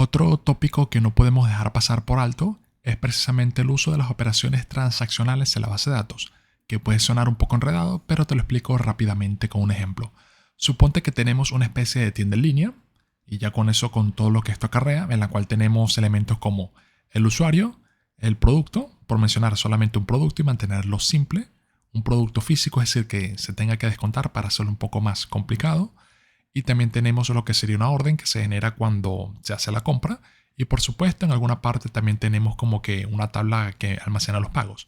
Otro tópico que no podemos dejar pasar por alto es precisamente el uso de las operaciones transaccionales en la base de datos, que puede sonar un poco enredado, pero te lo explico rápidamente con un ejemplo. Suponte que tenemos una especie de tienda en línea, y ya con eso, con todo lo que esto acarrea, en la cual tenemos elementos como el usuario, el producto, por mencionar solamente un producto y mantenerlo simple, un producto físico, es decir, que se tenga que descontar para hacerlo un poco más complicado, y también tenemos lo que sería una orden que se genera cuando se hace la compra, y por supuesto en alguna parte también tenemos como que una tabla que almacena los pagos.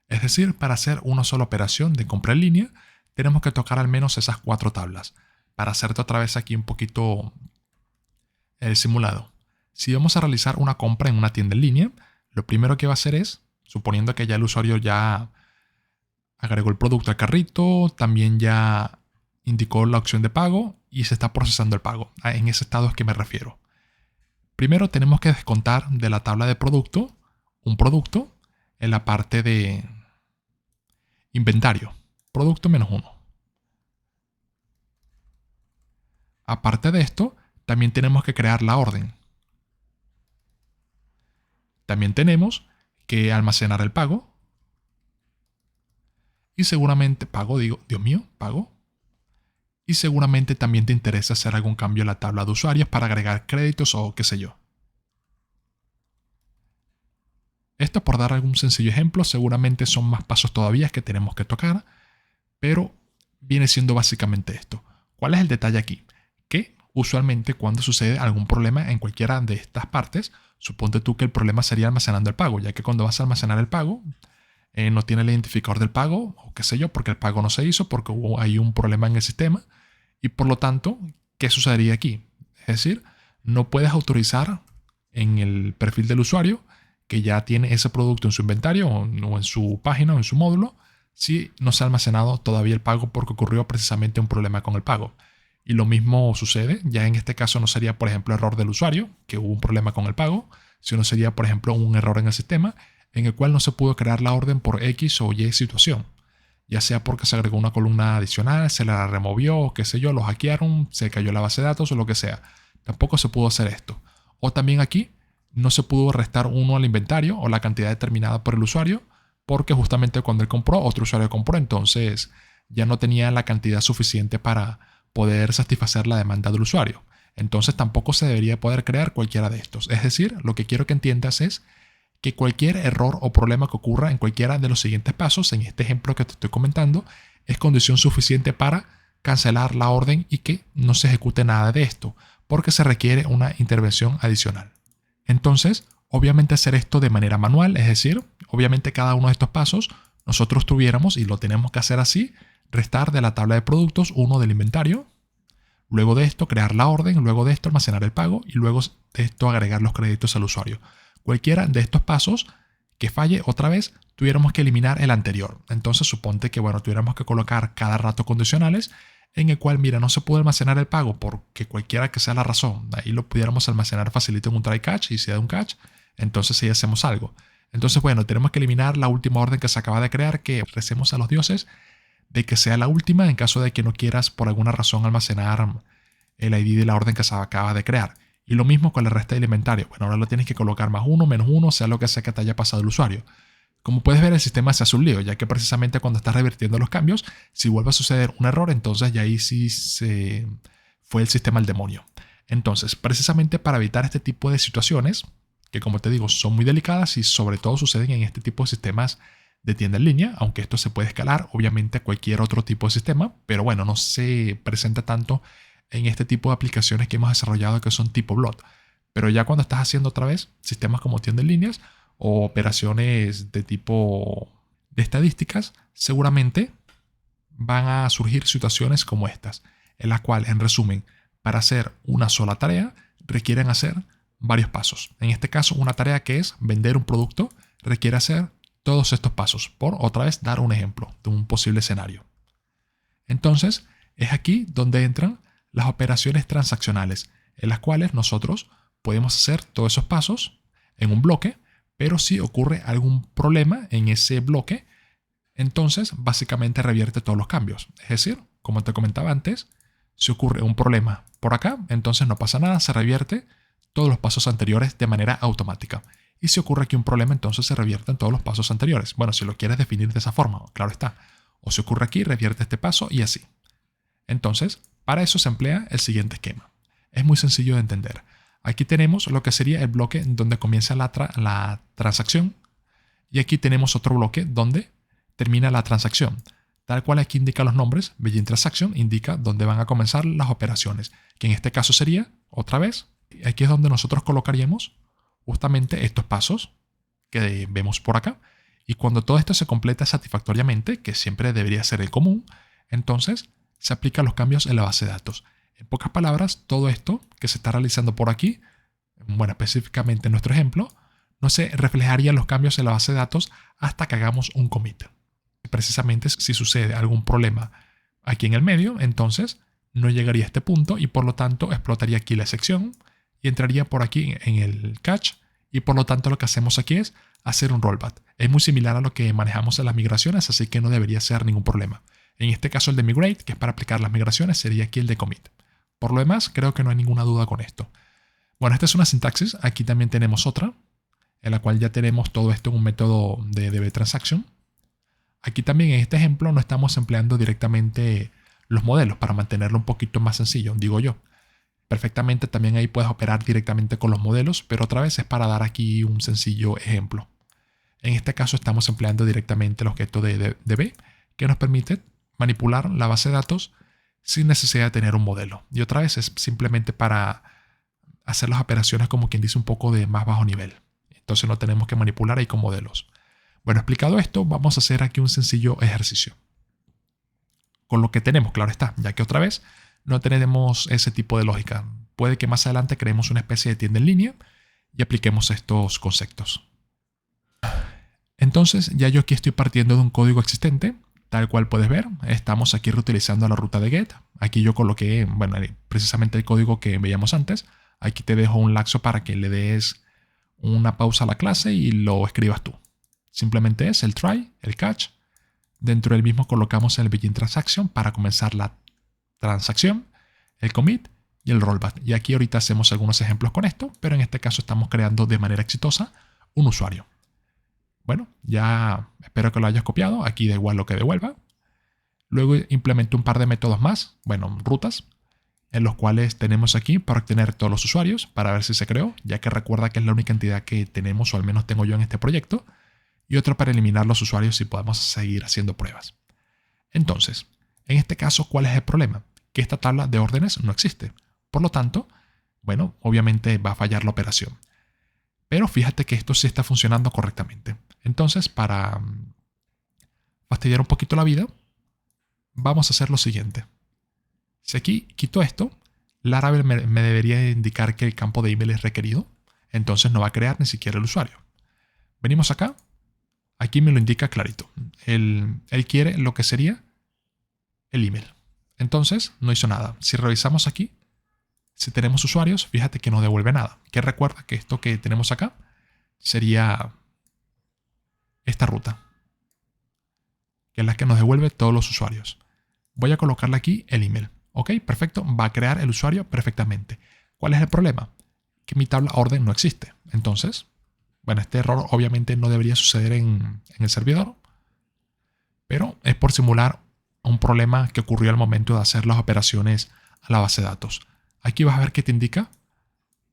Es decir, para hacer una sola operación de compra en línea, tenemos que tocar al menos esas 4 tablas. Para hacerte otra vez aquí un poquito el simulado. Si vamos a realizar una compra en una tienda en línea, lo primero que va a hacer es, suponiendo que ya el usuario ya agregó el producto al carrito, también ya indicó la opción de pago y se está procesando el pago. En ese estado es que me refiero. Primero tenemos que descontar de la tabla de producto un producto en la parte de inventario. Producto menos 1. Aparte de esto, también tenemos que crear la orden. También tenemos que almacenar el pago. Y seguramente, pago, digo, Dios mío, pago. Y seguramente también te interesa hacer algún cambio en la tabla de usuarios para agregar créditos o qué sé yo. Esto por dar algún sencillo ejemplo, seguramente son más pasos todavía que tenemos que tocar, pero viene siendo básicamente esto. ¿Cuál es el detalle aquí? Que usualmente cuando sucede algún problema en cualquiera de estas partes, suponte tú que el problema sería almacenando el pago, ya que cuando vas a almacenar el pago, no tiene el identificador del pago, o qué sé yo, porque el pago no se hizo, porque hubo ahí un problema en el sistema, y por lo tanto, ¿qué sucedería aquí? Es decir, no puedes autorizar en el perfil del usuario que ya tiene ese producto en su inventario o en su página o en su módulo, si no se ha almacenado todavía el pago porque ocurrió precisamente un problema con el pago. Y lo mismo sucede, ya en este caso no sería, por ejemplo, error del usuario, que hubo un problema con el pago, sino sería, por ejemplo, un error en el sistema en el cual no se pudo crear la orden por X o Y situación. Ya sea porque se agregó una columna adicional, se la removió, qué sé yo, lo hackearon, se cayó la base de datos o lo que sea. Tampoco se pudo hacer esto. O también aquí no se pudo restar uno al inventario o la cantidad determinada por el usuario, porque justamente cuando él compró, otro usuario compró, entonces ya no tenía la cantidad suficiente para poder satisfacer la demanda del usuario. Entonces tampoco se debería poder crear cualquiera de estos. Es decir, lo que quiero que entiendas es que cualquier error o problema que ocurra en cualquiera de los siguientes pasos, en este ejemplo que te estoy comentando, es condición suficiente para cancelar la orden y que no se ejecute nada de esto, porque se requiere una intervención adicional. Entonces, obviamente hacer esto de manera manual, es decir, obviamente cada uno de estos pasos nosotros tuviéramos, y lo tenemos que hacer así, restar de la tabla de productos uno del inventario, luego de esto crear la orden, luego de esto almacenar el pago y luego de esto agregar los créditos al usuario. Cualquiera de estos pasos que falle otra vez, tuviéramos que eliminar el anterior. Entonces suponte que tuviéramos que colocar cada rato condicionales en el cual, mira, no se pudo almacenar el pago porque cualquiera que sea la razón, ahí lo pudiéramos almacenar facilito en un try catch y si da un catch, entonces ahí hacemos algo. Entonces, tenemos que eliminar la última orden que se acaba de crear, que recemos a los dioses de que sea la última en caso de que no quieras por alguna razón almacenar el ID de la orden que se acaba de crear. Y lo mismo con el resto del inventario. Ahora lo tienes que colocar más uno, menos uno, sea lo que sea que te haya pasado el usuario. Como puedes ver, el sistema se hace un lío, ya que precisamente cuando estás revirtiendo los cambios, si vuelve a suceder un error, entonces ya ahí sí se fue el sistema al demonio. Entonces, precisamente para evitar este tipo de situaciones, que como te digo, son muy delicadas y sobre todo suceden en este tipo de sistemas de tienda en línea, aunque esto se puede escalar obviamente a cualquier otro tipo de sistema, pero no se presenta tanto en este tipo de aplicaciones que hemos desarrollado que son tipo Blood. Pero ya cuando estás haciendo otra vez sistemas como tienda en líneas o operaciones de tipo de estadísticas, seguramente van a surgir situaciones como estas, en las cuales, en resumen, para hacer una sola tarea requieren hacer varios pasos. En este caso, una tarea que es vender un producto requiere hacer todos estos pasos, por otra vez dar un ejemplo de un posible escenario. Entonces, es aquí donde entran las operaciones transaccionales, en las cuales nosotros podemos hacer todos esos pasos en un bloque, pero si ocurre algún problema en ese bloque, entonces básicamente revierte todos los cambios. Es decir, como te comentaba antes, si ocurre un problema por acá, entonces no pasa nada, se revierte todos los pasos anteriores de manera automática. Y si ocurre aquí un problema, entonces se revierten todos los pasos anteriores. Bueno, si lo quieres definir de esa forma, claro está. O si ocurre aquí, revierte este paso y así. Entonces, para eso se emplea el siguiente esquema. Es muy sencillo de entender. Aquí tenemos lo que sería el bloque donde comienza la transacción. Y aquí tenemos otro bloque donde termina la transacción. Tal cual aquí indica los nombres, Begin Transaction indica dónde van a comenzar las operaciones. Que en este caso sería, otra vez, aquí es donde nosotros colocaríamos justamente estos pasos que vemos por acá. Y cuando todo esto se completa satisfactoriamente, que siempre debería ser el común, entonces se aplican los cambios en la base de datos. En pocas palabras, todo esto que se está realizando por aquí, bueno, específicamente en nuestro ejemplo, no se reflejarían los cambios en la base de datos hasta que hagamos un commit. Precisamente si sucede algún problema aquí en el medio, entonces no llegaría a este punto y por lo tanto explotaría aquí la sección y entraría por aquí en el catch y por lo tanto lo que hacemos aquí es hacer un rollback. Es muy similar a lo que manejamos en las migraciones, así que no debería ser ningún problema. En este caso el de migrate, que es para aplicar las migraciones, sería aquí el de commit. Por lo demás, creo que no hay ninguna duda con esto. Bueno, esta es una sintaxis. Aquí también tenemos otra, en la cual ya tenemos todo esto en un método de dbTransaction. Aquí también en este ejemplo no estamos empleando directamente los modelos para mantenerlo un poquito más sencillo, digo yo. Perfectamente también ahí puedes operar directamente con los modelos, pero otra vez es para dar aquí un sencillo ejemplo. En este caso estamos empleando directamente el objeto de db, que nos permite manipular la base de datos sin necesidad de tener un modelo. Y otra vez es simplemente para hacer las operaciones como quien dice un poco de más bajo nivel. Entonces no tenemos que manipular ahí con modelos. Bueno, explicado esto, vamos a hacer aquí un sencillo ejercicio. Con lo que tenemos, claro está, ya que otra vez no tenemos ese tipo de lógica. Puede que más adelante creemos una especie de tienda en línea y apliquemos estos conceptos. Entonces, ya yo aquí estoy partiendo de un código existente, tal cual puedes ver. Estamos aquí reutilizando la ruta de get. Aquí yo coloqué, bueno, precisamente el código que veíamos antes. Aquí te dejo un lapso para que le des una pausa a la clase y lo escribas tú. Simplemente es el try, el catch. Dentro del mismo colocamos el begin transaction para comenzar la transacción, el commit y el rollback. Y aquí ahorita hacemos algunos ejemplos con esto, pero en este caso estamos creando de manera exitosa un usuario. Bueno, ya espero que lo hayas copiado. Aquí da igual lo que devuelva. Luego implemento un par de métodos más, bueno, rutas, en los cuales tenemos aquí para obtener todos los usuarios, para ver si se creó, ya que recuerda que es la única entidad que tenemos, o al menos tengo yo en este proyecto, y otro para eliminar los usuarios si podemos seguir haciendo pruebas. Entonces, en este caso, ¿cuál es el problema? Que esta tabla de órdenes no existe. Por lo tanto, bueno, obviamente va a fallar la operación. Pero fíjate que esto sí está funcionando correctamente. Entonces, para fastidiar un poquito la vida, vamos a hacer lo siguiente. Si aquí quito esto, Laravel me debería indicar que el campo de email es requerido. Entonces no va a crear ni siquiera el usuario. Venimos acá. Aquí me lo indica clarito. Él quiere lo que sería el email. Entonces no hizo nada. Si revisamos aquí, si tenemos usuarios, fíjate que no devuelve nada. Que recuerda que esto que tenemos acá sería esta ruta, que es la que nos devuelve todos los usuarios. Voy a colocarle aquí el email. Ok, perfecto. Va a crear el usuario perfectamente. ¿Cuál es el problema? Que mi tabla orden no existe. Entonces, bueno, este error obviamente no debería suceder en el servidor, pero es por simular un problema que ocurrió al momento de hacer las operaciones a la base de datos. Aquí vas a ver que te indica,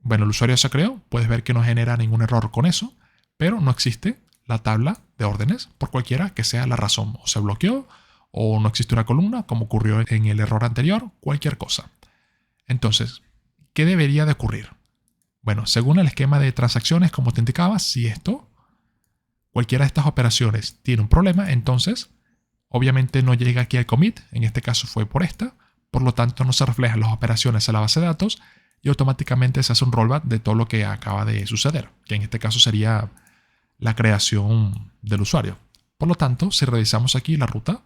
bueno, el usuario se creó, puedes ver que no genera ningún error con eso, pero no existe la tabla de órdenes por cualquiera que sea la razón. O se bloqueó, o no existe una columna, como ocurrió en el error anterior, cualquier cosa. Entonces, ¿qué debería de ocurrir? Bueno, según el esquema de transacciones, como te indicaba, si cualquiera de estas operaciones tiene un problema, entonces obviamente no llega aquí al commit, en este caso fue por esta, por lo tanto no se reflejan las operaciones a la base de datos y automáticamente se hace un rollback de todo lo que acaba de suceder, que en este caso sería la creación del usuario. Por lo tanto, si revisamos aquí la ruta,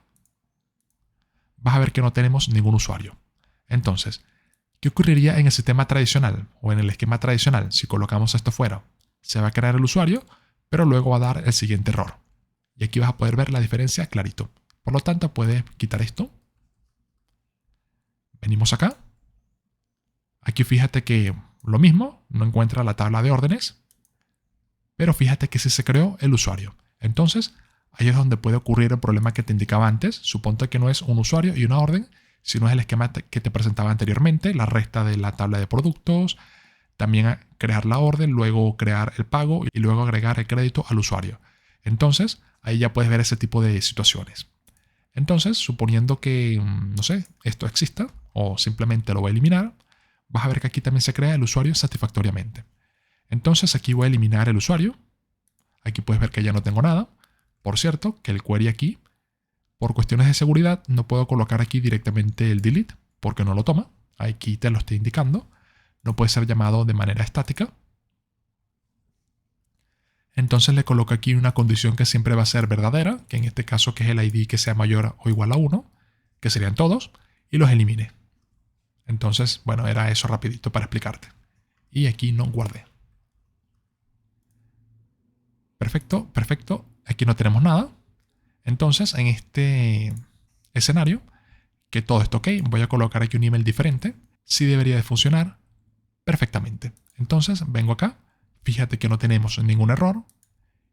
vas a ver que no tenemos ningún usuario. Entonces, ¿qué ocurriría en el sistema tradicional o en el esquema tradicional si colocamos esto fuera? Se va a crear el usuario, pero luego va a dar el siguiente error. Y aquí vas a poder ver la diferencia clarito. Por lo tanto, puedes quitar esto. Venimos acá. Aquí fíjate que lo mismo, no encuentra la tabla de órdenes, pero fíjate que sí se creó el usuario. Entonces, ahí es donde puede ocurrir el problema que te indicaba antes. Suponte que no es un usuario y una orden, sino es el esquema que te presentaba anteriormente, la resta de la tabla de productos, también crear la orden, luego crear el pago y luego agregar el crédito al usuario. Entonces, ahí ya puedes ver ese tipo de situaciones. Entonces, suponiendo que, no sé, esto exista o simplemente lo voy a eliminar, vas a ver que aquí también se crea el usuario satisfactoriamente. Entonces, aquí voy a eliminar el usuario. Aquí puedes ver que ya no tengo nada. Por cierto, que el query aquí, por cuestiones de seguridad, no puedo colocar aquí directamente el delete porque no lo toma. Aquí te lo estoy indicando. No puede ser llamado de manera estática. Entonces le coloco aquí una condición que siempre va a ser verdadera, que en este caso que es el ID que sea mayor o igual a 1, que serían todos, y los elimine. Entonces, bueno, era eso rapidito para explicarte. Y aquí no guardé. Perfecto, perfecto. Aquí no tenemos nada. Entonces, en este escenario, que todo está ok, voy a colocar aquí un email diferente. Sí debería de funcionar perfectamente. Entonces, vengo acá. Fíjate que no tenemos ningún error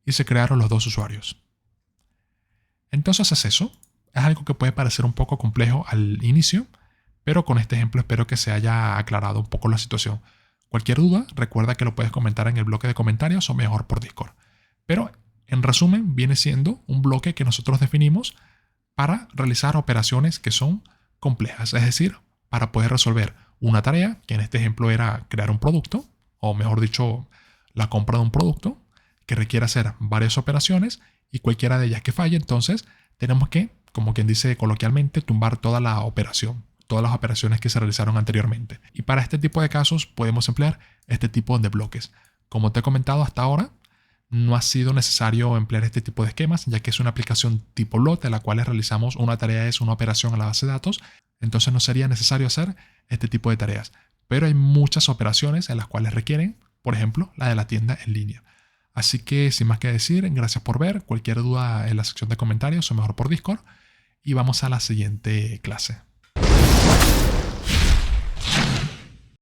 y se crearon los dos usuarios. Entonces es eso. Es algo que puede parecer un poco complejo al inicio, pero con este ejemplo espero que se haya aclarado un poco la situación. Cualquier duda, recuerda que lo puedes comentar en el bloque de comentarios o mejor por Discord. Pero en resumen, viene siendo un bloque que nosotros definimos para realizar operaciones que son complejas, es decir, para poder resolver una tarea, que en este ejemplo era crear un producto, o mejor dicho, la compra de un producto, que requiere hacer varias operaciones y cualquiera de ellas que falle, entonces tenemos que, como quien dice coloquialmente, tumbar toda la operación, todas las operaciones que se realizaron anteriormente. Y para este tipo de casos podemos emplear este tipo de bloques. Como te he comentado hasta ahora, no ha sido necesario emplear este tipo de esquemas, ya que es una aplicación tipo lote, en la cual realizamos una tarea, es una operación a la base de datos, entonces no sería necesario hacer este tipo de tareas. Pero hay muchas operaciones en las cuales requieren, por ejemplo, la de la tienda en línea. Así que, sin más que decir, gracias por ver. Cualquier duda en la sección de comentarios o mejor por Discord. Y vamos a la siguiente clase.